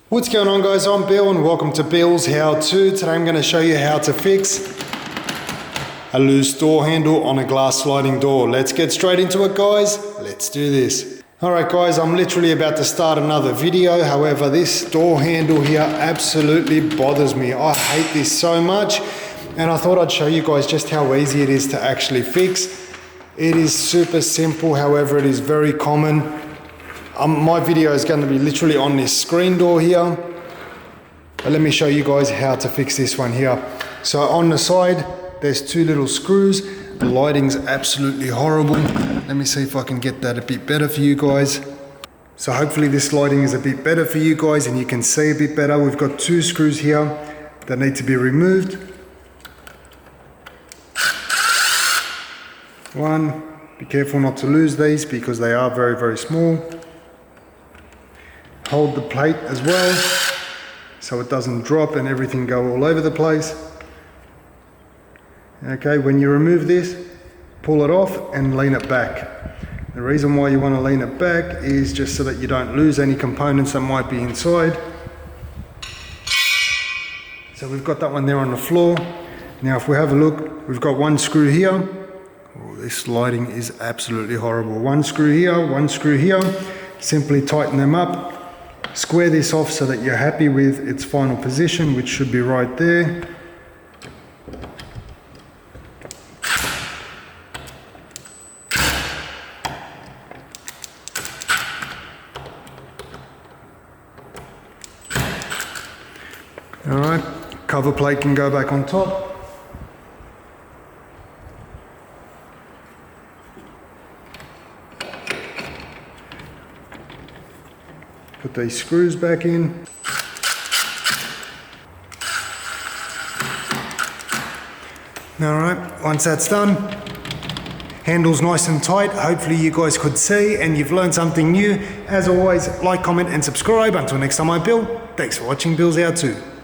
What's going on, guys? I'm Bill and welcome to Bill's How To. Today I'm going to show you how to fix a loose door handle on a glass sliding door. Let's get straight into it, guys. Let's do this. Alright guys, I'm literally about to start another video. However, this door handle here absolutely bothers me. I hate this so much, and I thought I'd show you guys just how easy it is to actually fix. It is super simple, however it is very common. My video is going to be literally on this screen door here, but let me show you guys how to fix this one here. So on the side there's two little screws. The lighting's absolutely horrible. Let me see if I can get that a bit better for you guys. So hopefully this lighting is a bit better for you guys and you can see a bit better. We've got two screws here that need to be removed. One, be careful not to lose these because they are very, very small. Hold the plate as well so it doesn't drop and everything go all over the place. Okay, when you remove this, pull it off and lean it back. The reason why you want to lean it back is just so that you don't lose any components that might be inside. So we've got that one there on the floor. Now if we have a look, we've got one screw here. Oh, this lighting is absolutely horrible. One screw here, one screw here. Simply tighten them up. Square this off so that you're happy with its final position, which should be right there. Alright, cover plate can go back on top. Put these screws back in. Alright, once that's done, handle's nice and tight. Hopefully you guys could see and you've learned something new. As always, like, comment and subscribe. Until next time, I'm Bill. Thanks for watching Bill's How To.